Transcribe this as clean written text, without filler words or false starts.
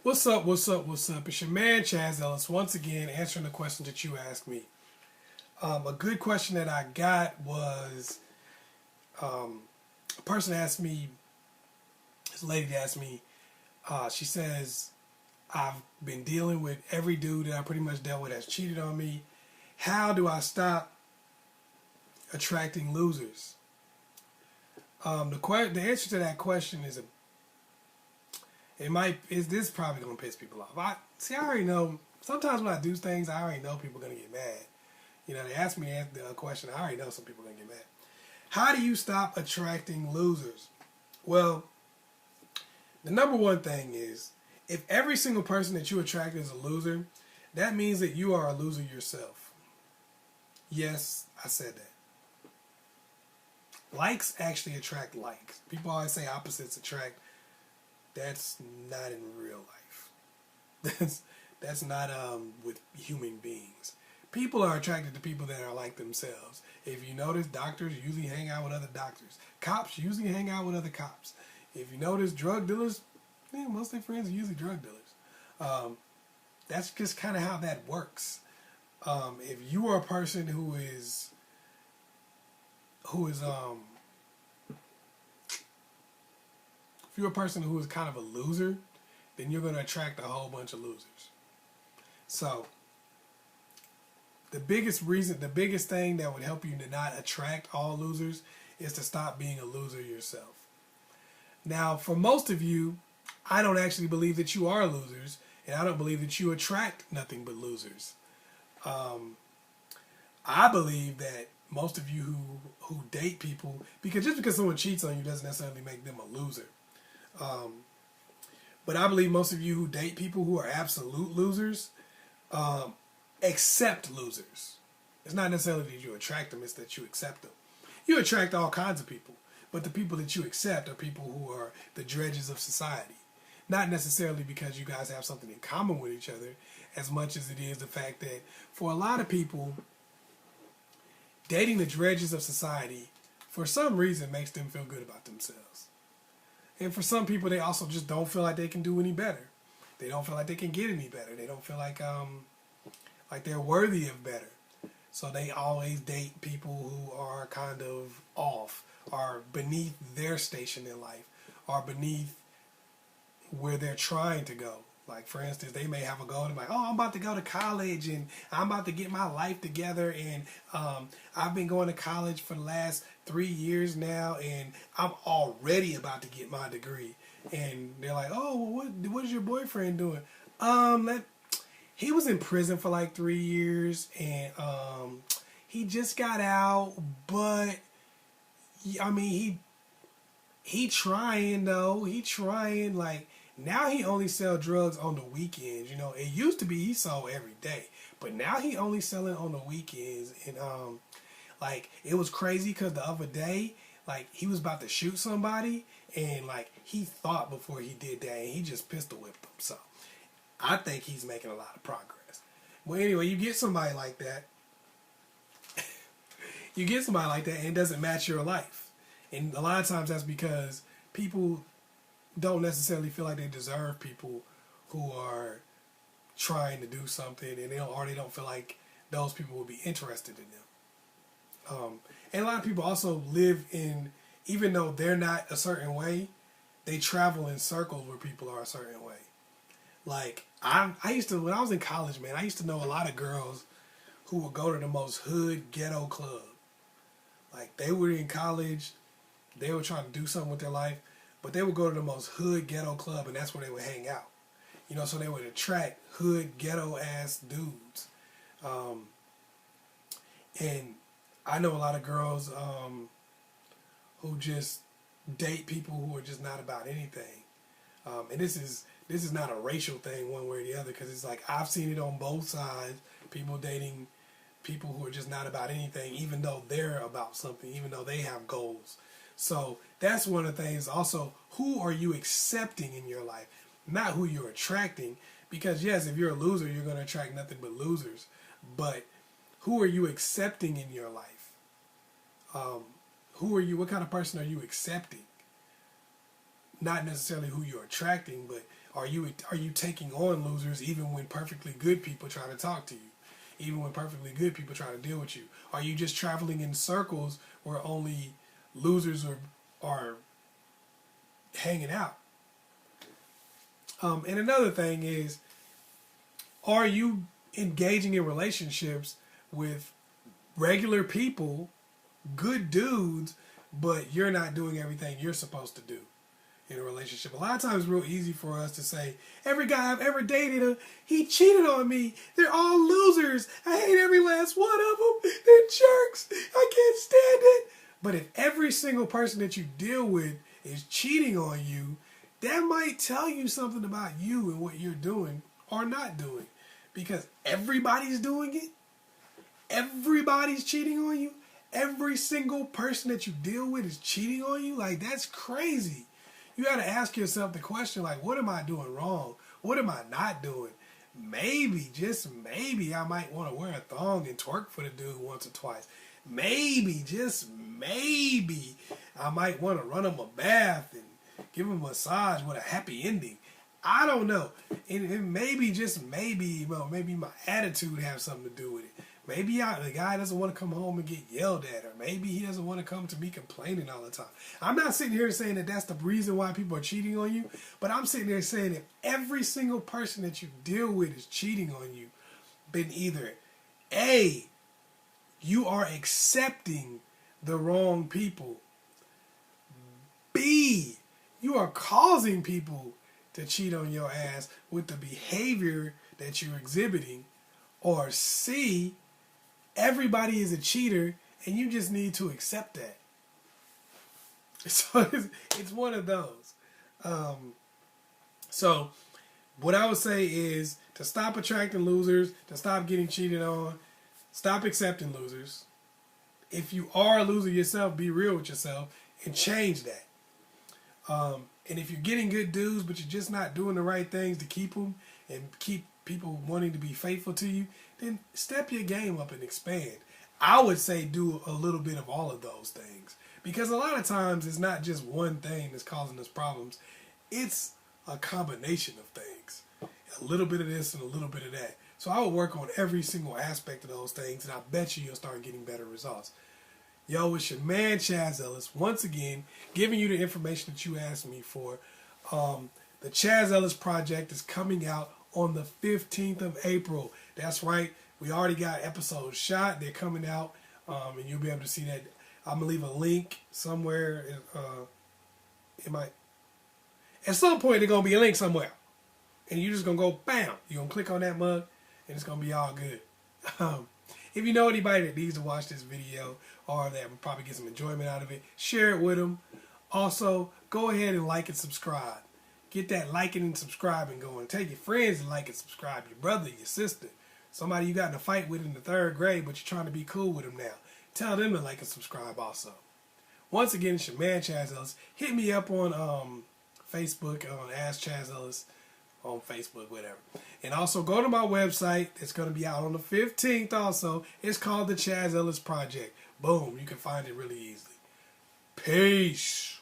What's up, what's up, what's up? It's your man, Chazz Ellis, once again answering the question that you asked me. A good question that I got was, a person asked me, this lady asked me, she says, I've been dealing with every dude that I pretty much dealt with has cheated on me. How do I stop attracting losers? The answer to that question is this probably gonna piss people off. I already know. Sometimes when I do things, I already know people are gonna get mad. You know, they ask me the question. I already know some people are gonna get mad. How do you stop attracting losers? Well, the number one thing is, if every single person that you attract is a loser, that means that you are a loser yourself. Yes, I said that. Likes actually attract likes. People always say opposites attract. That's not in real life. That's not with human beings. People are attracted to people that are like themselves. If you notice, doctors usually hang out with other doctors. Cops usually hang out with other cops. If you notice, drug dealers, most of their friends are usually drug dealers. That's just kind of how that works. If you are a person who is if you're a person who is kind of a loser, then you're going to attract a whole bunch of losers. So, the biggest thing that would help you to not attract all losers is to stop being a loser yourself. Now, for most of you, I don't actually believe that you are losers, and I don't believe that you attract nothing but losers. I believe that most of you who date people, because just because someone cheats on you doesn't necessarily make them a loser. But I believe most of you who date people who are absolute losers accept losers. It's not necessarily that you attract them, it's that you accept them. You attract all kinds of people, but the people that you accept are people who are the dredges of society. Not necessarily because you guys have something in common with each other, as much as it is the fact that for a lot of people, dating the dredges of society, for some reason, makes them feel good about themselves. And for some people, they also just don't feel like they can do any better. They don't feel like they can get any better. They don't feel like they're worthy of better. So they always date people who are kind of off, are beneath their station in life, are beneath where they're trying to go. Like, for instance, they may have a goal. They're like, oh, I'm about to go to college, and I'm about to get my life together, and I've been going to college for the last 3 years now, and I'm already about to get my degree. And they're like, oh, well, what is your boyfriend doing? He was in prison for like 3 years, and he just got out, but I mean, he trying though. He trying, like, now he only sell drugs on the weekends. You know, it used to be he sold every day, but now he only selling on the weekends. And like, it was crazy because the other day, like, he was about to shoot somebody, and like, he thought before he did that, and he just pistol whipped them. So I think he's making a lot of progress. Well, anyway, you get somebody like that. You get somebody like that, and it doesn't match your life. And a lot of times that's because people don't necessarily feel like they deserve people who are trying to do something, and they don't feel like those people will be interested in them. And a lot of people also live in, even though they're not a certain way, they travel in circles where people are a certain way. Like, I used to, when I was in college, man, I used to know a lot of girls who would go to the most hood ghetto club. Like, they were in college, they were trying to do something with their life, but they would go to the most hood ghetto club, and that's where they would hang out. You know, so they would attract hood ghetto ass dudes. And I know a lot of girls who just date people who are just not about anything. And this is not a racial thing one way or the other, because it's like, I've seen it on both sides. People dating people who are just not about anything, even though they're about something, even though they have goals. So that's one of the things. Also, who are you accepting in your life? Not who you're attracting. Because yes, if you're a loser, you're going to attract nothing but losers. But who are you accepting in your life? Who are you? What kind of person are you accepting? Not necessarily who you're attracting, but Are you taking on losers even when perfectly good people try to talk to you? Even when perfectly good people try to deal with you? Are you just traveling in circles where only losers are hanging out? And another thing is, are you engaging in relationships with regular people, good dudes, but you're not doing everything you're supposed to do in a relationship? A lot of times it's real easy for us to say, every guy I've ever dated, he cheated on me. They're all losers. I hate every last one of them. They're jerks. I can't stand it. But if every single person that you deal with is cheating on you, that might tell you something about you and what you're doing or not doing. Because everybody's doing it. Everybody's cheating on you. Every single person that you deal with is cheating on you. Like, that's crazy. You got to ask yourself the question, like, what am I doing wrong? What am I not doing? Maybe, just maybe, I might want to wear a thong and twerk for the dude once or twice. Maybe, just maybe, I might want to run him a bath and give him a massage with a happy ending. I don't know. And maybe, just maybe, well, maybe my attitude has something to do with it. Maybe the guy doesn't want to come home and get yelled at, or maybe he doesn't want to come to me complaining all the time. I'm not sitting here saying that that's the reason why people are cheating on you, but I'm sitting there saying if every single person that you deal with is cheating on you, then either A, you are accepting the wrong people, B, you are causing people to cheat on your ass with the behavior that you're exhibiting, or C, everybody is a cheater and you just need to accept that. So it's one of those. So what I would say is to stop attracting losers, to stop getting cheated on, stop accepting losers. If you are a loser yourself, be real with yourself and change that. And if you're getting good dudes, but you're just not doing the right things to keep them and keep people wanting to be faithful to you, then step your game up and expand. I would say do a little bit of all of those things. Because a lot of times it's not just one thing that's causing us problems. It's a combination of things. A little bit of this and a little bit of that. So I would work on every single aspect of those things, and I bet you'll start getting better results. Yo, it's your man Chazz Ellis, once again, giving you the information that you asked me for. The Chazz Ellis Project is coming out on the 15th of April. That's right. We already got episodes shot. They're coming out, and you'll be able to see that. I'm going to leave a link somewhere. It might. At some point, there's going to be a link somewhere. And you're just going to go, bam. You're going to click on that mug, and it's going to be all good. If you know anybody that needs to watch this video or that would probably get some enjoyment out of it, share it with them. Also, go ahead and like and subscribe. Get that liking and subscribing going. Take your friends and like and subscribe. Your brother, your sister, somebody you got in a fight with in the 3rd grade, but you're trying to be cool with them now. Tell them to like and subscribe also. Once again, it's your man Chazz Ellis. Hit me up on Facebook, on AskChazzEllis on Facebook, whatever. And also go to my website. It's going to be out on the 15th also. It's called the Chazz Ellis Project. Boom. You can find it really easily. Peace.